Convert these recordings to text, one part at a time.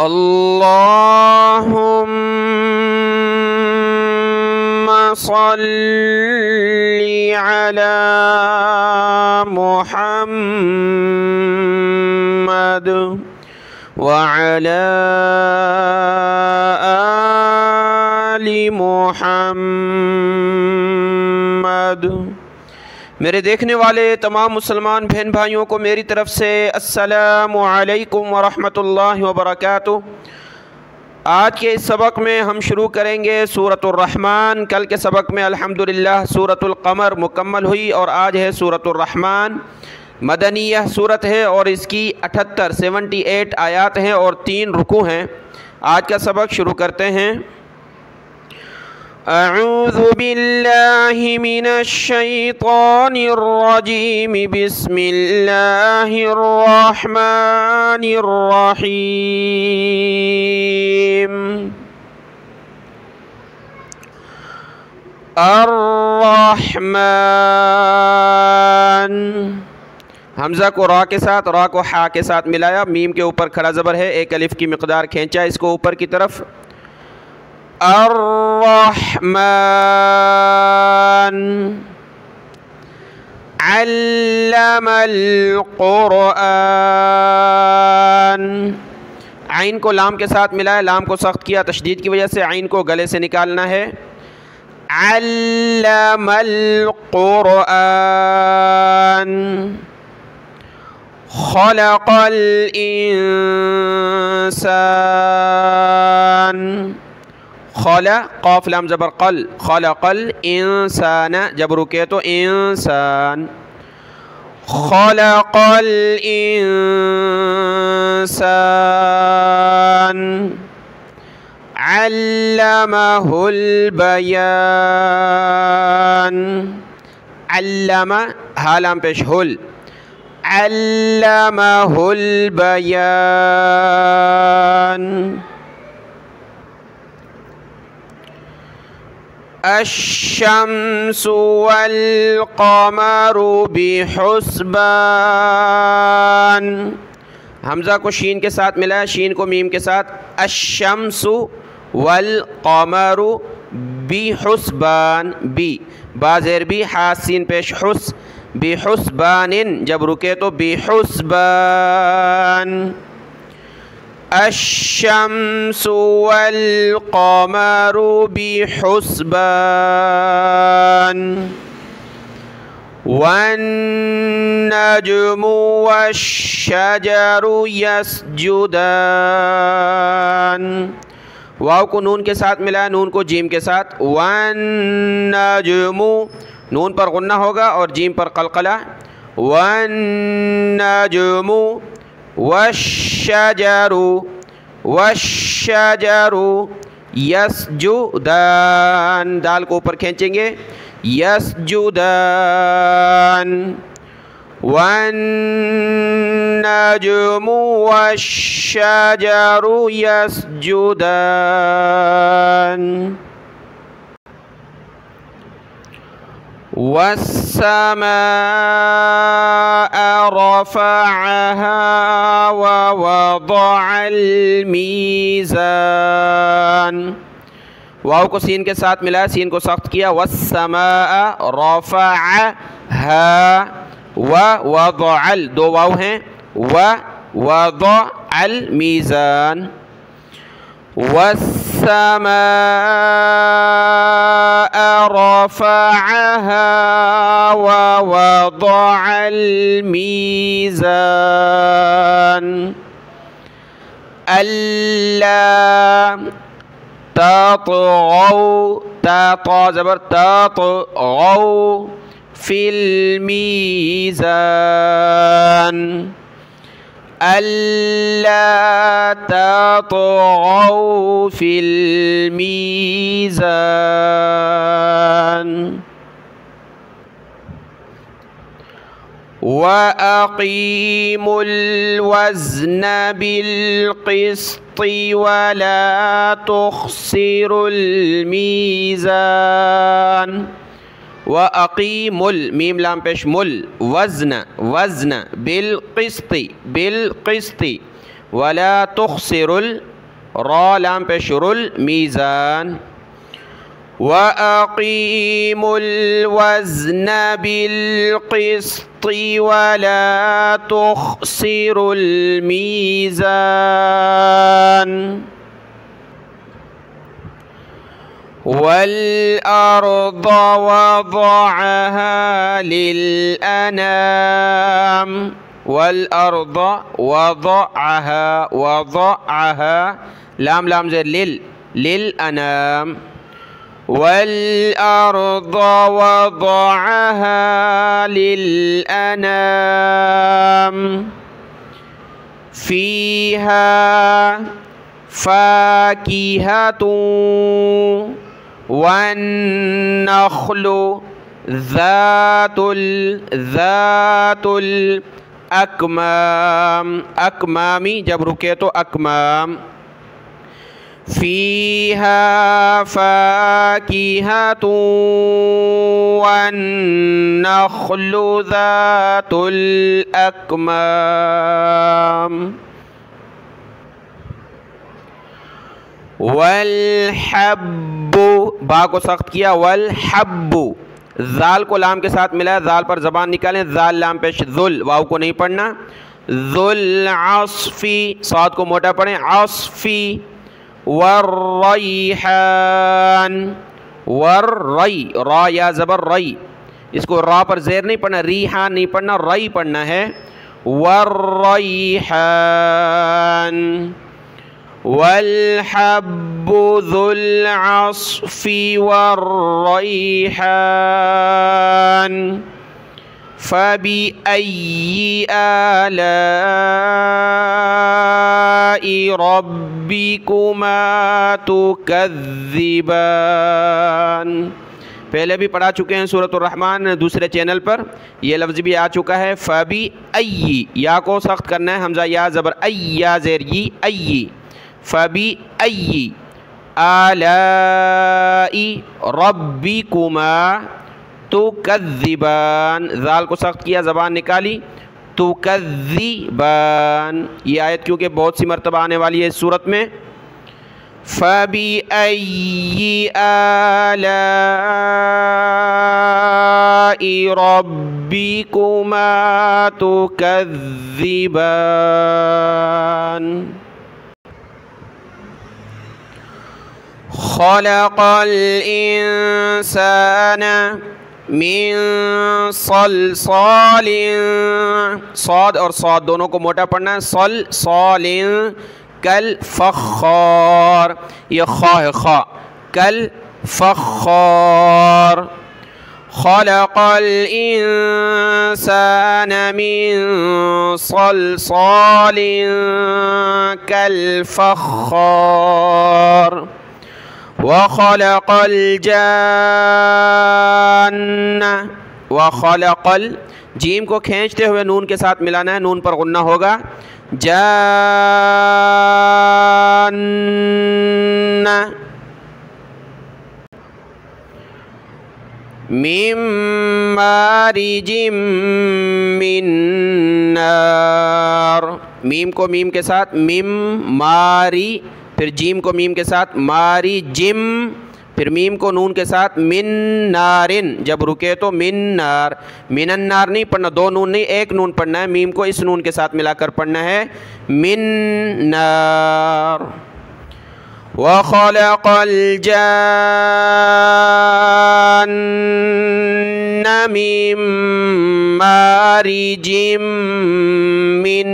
अल्लाहुम्मा सल्ली अला मुहम्मद व अला आलि मुहम्मद। मेरे देखने वाले तमाम मुसलमान बहन भाइयों को मेरी तरफ़ से अस्सलामु अलैकुम व रहमतुल्लाहि व बरकातुहू। आज के इस सबक में हम शुरू करेंगे सूरतुर रहमान। कल के सबक में अल्हम्दुलिल्लाह सूरतुल क़मर मुकम्मल हुई और आज है सूरतुर रहमान। मदनियह सूरत है और इसकी 78 आयात हैं और 3 रुकू हैं। आज का सबक शुरू करते हैं। अऊज़ु बिल्लाहि मिनश शैतानिर रजीम बिस्मिल्लाहिर रहमानिर रहीम। अर्रहमान, हमज़ा को रा के साथ, रा को हा के साथ मिलाया, मीम के ऊपर खड़ा ज़बर है, एक अलिफ की मिक़दार खींचा इसको ऊपर की तरफ। अर्रहमान अल्लमल क़ुरआन। आइन को लाम के साथ मिलाया, लाम को सख्त किया तशदीद की वजह से, आइन को गले से निकालना है। अल्लमल क़ुरआन ख़लक़ल इंसान। खला क़ाफ़ लाम ज़बर क़ल, ख़लक़ल इंसान जब रुके तो इंसान। ख़लक़ल इंसान अल्लमहुल बयान। अल्लमा हा लाम पेश हुल, अल्लमहुल बयान। अश्शम्सु वल क़मरु बिहुस्बान। हमज़ा को शीन के साथ मिलाया, शीन को मीम के साथ। अश्शम्सु वल क़मरु बिहुस्बान, बी बा ज़ेर बी, हा सीन पेश हुस, बिहुस्बानिन जब रुके तो बिहुस्बान। अश्शम्सु वल क़मरु बिहुस्बान वन्नज्मु वश्शजरु यस्जुदान। वाव को नून के साथ मिलाया, नून को जीम के साथ। वन्नज्मु, नून पर गुन्ना होगा और जीम पर क़लक़ला। वन्नज्मु वश्शजरु, वश्शजरु यस्जुदान, दाल को ऊपर खींचेंगे, यस्जुदान। वन्नज्मु वश्शजरु यस्जुदान। वस्समाअ रफ़अहा व वضعल मीज़ान। वाव को सीन के साथ मिलाया, सीन को सख्त किया। वस्समाअ रफ़अहा व वضعल, 2 वाव हैं, व वضعल मीज़ान। वस्समाअ रफ़अहा व वضعल मीज़ान। अल्ला ततग़ौ, ता ता ज़बर ततग़ौ फिल मीज़ान। अल्ला ततग़ौ फिल मीज़ान। वअक़ीमुल वज़्न बिल्क़िस्ति वला तुख़्सिरुल मीज़ान। वअक़ीमुल, मीम लाम पेश मुल, वज़्न वज़्न, बिल्क़िस्ति बिल्क़िस्ति, वला तुख़्सिरुल रा लाम पे शुरुल मीज़ान। व अक़ीमुल वज़्न बिल क़िस्ति व ला तुख़्सिरुल मीज़ान। वल अर्द वज़अहा लिल अनाम। वल अर्द वज़अहा लाम लाम ज़ेर लिल अनाम। वल अर्द वज़अहा लिल अनाम। फ़ीहा फ़ाकिहतुन वन्नख़्लु ज़ातुल अकमाम। अकमामी जब रुके तो अकमाम। फ़ीहा फ़ाकिहतुन वन्नख़्लु ज़ातुल अकमाम। वल हब्बु बा को सख्त किया। वल हब्बु ज़ाल को लाम के साथ मिलाया, ज़ाल पर ज़बान निकालें। ज़ाल लाम पेश ज़ुल, वाव को नहीं पढ़ना। ज़ुल अस्फ़ी साद को मोटा पढ़ें अस्फ़ी। वर्रैहान वर्रई रा या ज़बर रई, इसको रा पर ज़ेर नहीं पढ़ना, रीहान नहीं पढ़ना, रई पढ़ना है। वर्रैहान। वल हब्बु ज़ुल अस्फ़ी वर्रैहान। फ़बिअय्यि आलाइ रब्बिकुमा तुकज़्ज़िबान। पहले भी पढ़ा चुके हैं सूरतुर रहमान दूसरे चैनल पर, यह लफ्ज़ भी आ चुका है। फ़बिअय्यि या को सख्त करना है, हमज़ा या ज़बर अय्या ज़ेर यी अय्यि। फ़बिअय्यि आलाइ रब्बिकुमा तुकज़्ज़िबान। ज़ाल को सख्त किया, ज़बान निकाली। तुकज़्ज़िबान ये आयत क्योंकि बहुत सी मरतबा आने वाली है इस सूरत में। फ़बिअय्यि आलाइ रब्बिकुमा तुकज़्ज़िबान। ख़लक़ल इंसान मिन सलसालिन, साद और साद दोनों को मोटा पढ़ना है। सलसालिन कल फ़ख़्ख़ार, ये खा है खा, कल फ़ख़्ख़ार। ख़लक़ल इंसान मिन सलसालिन कल फ़ख़्ख़ार। वख़लक़ल जान्न, वख़लक़ल जीम को खींचते हुए नून के साथ मिलाना है, नून पर गुन्ना होगा। जान्न मिन मारिजिम मिन नार, मीम को मीम के साथ मिम मारी, फिर जीम को मीम के साथ मारी जिम, फिर मीम को नून के साथ मिन नारिन, जब रुके तो मिन नार। मिनन नार नहीं पढ़ना, दो नून नहीं एक नून पढ़ना है, मीम को इस नून के साथ मिलाकर पढ़ना है मिन नार। वख़लक़ल जान्न मिन मारिजिम मिन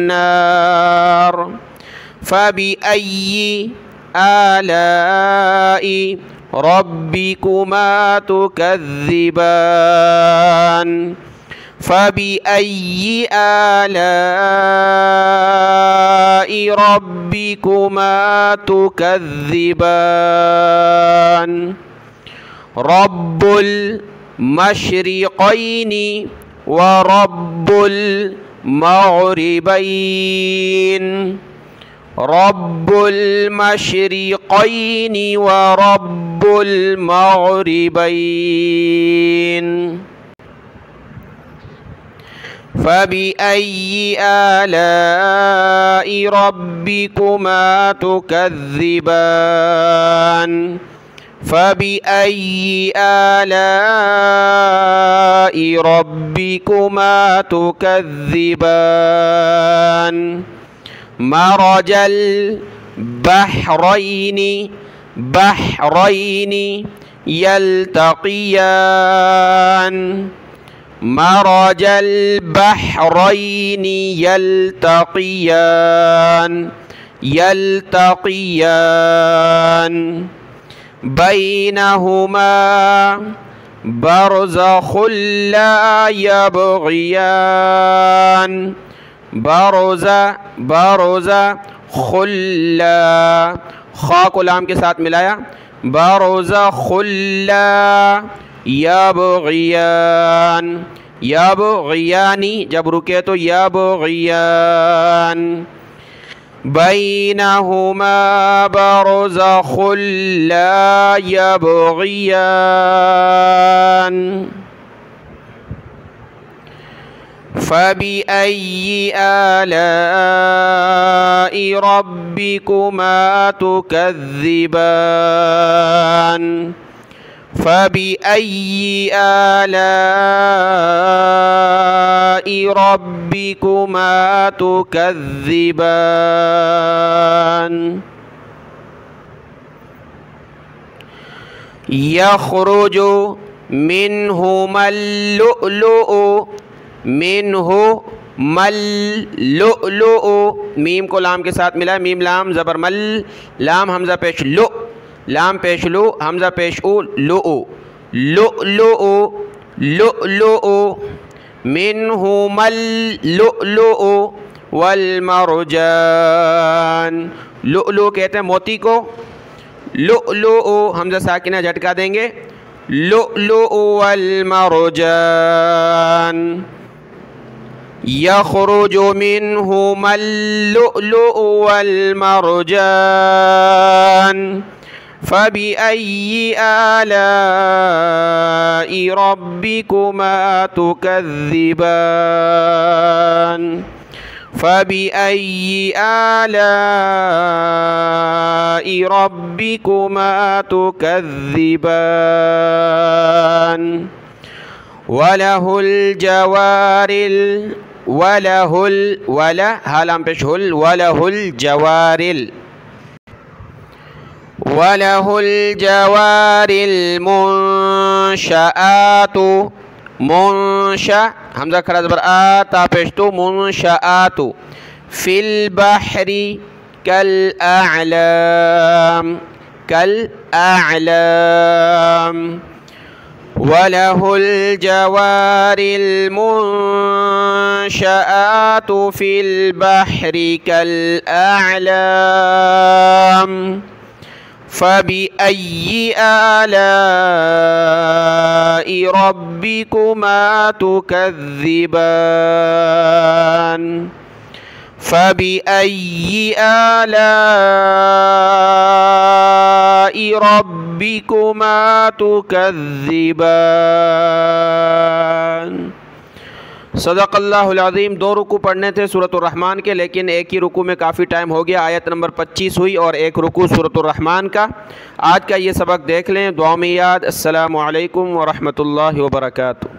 नार। फ़बिअय्यि आलाइ रब्बिकुमा तुकज़्ज़िबान। फ़बिअय्यि आलाइ रब्बिकुमा तुकज़्ज़िबान। रब्बुल मशरिक़ैनि व रब्बुल मग़रिबैन। रब्बुल मशरिक़ैनि व रब्बुल मग़रिबैन। फ़बिअय्यि आलाइ रब्बिकुमा तुकज़्ज़िबान। फ़बिअय्यि आलाइ रब्बिकुमा तुकज़्ज़िबान। मरजल बहरैनि बहरैनि यल्तक़ियान। मरजल बहरैनि यल्तक़ियान यल्तक़ियान। बैनहुमा बरज़ख़ुल ला यबग़ियान। बरज़ा बरज़ा खुल्ला, खा को लाम के साथ मिलाया, बरज़ख़ुल ला यबग़ियान। यबग़ियानी जब रुके तो यबग़ियान। बैनहुमा बरज़ख़ुल ला यबग़ियान। फ़बिअय्यि आलाइ रब्बिकुमा तुकज़्ज़िबान। फ़बिअय्यि आलाइ रब्बिकुमा तुकज़्ज़िबान। यख़रुजु मिन्हुमल लुअलुअ मिन्हु मल लुअलुअ। मीम को लाम के साथ मिला, मीम लाम ज़बर मल, लाम हमज़ा पेश लु, लाम पेश लु, हमज़ा पेश उ, लुअ लुअलुअ लुअलुअ। मिन्हु मल लुअलुअ वल मरजान। लुअलुअ कहते हैं मोती को, लुअलुअ हमज़ा साकिना झटका देंगे, लुअलुअ वल मरजान। यख़रुजु मिन्हुमल लुअलुअ वल मरजान। फ़बिअय्यि आलाइ रब्बिकुमा तुकज़्ज़िबान। फ़बिअय्यि आलाइ रब्बिकुमा तुकज़्ज़िबान। वलहुल जवारिल वलहुल वला हालाम पेश हुल वलहुल जवारिल वलहुल जवारिल मुनशआतु। मुनशा हमज़ा खरा ज़बर आ ता पेश तो मुनशआतु। फिल बहरी कल अअलाम कल अअलाम। वलहुल जवारिल मुनशआतु फिल बहरी कल अअलाम। फ़बिअय्यि आलाइ रब्बिकुमा तुकज़्ज़िबान। फ़बिअय्यि आलाइ रब्बिकुमा तुकज़्ज़िबान। सदक़ल्लाहुल अज़ीम। 2 रुकू पढ़ने थे सूरतुर रहमान के, लेकिन एक ही रुकू में काफ़ी टाइम हो गया। आयत नंबर 25 हुई और एक रुकू सूरतुर रहमान का। आज का ये सबक देख लें, दुआ में याद। अस्सलामु अलैकुम व रहमतुल्लाहि व बरकातुहू।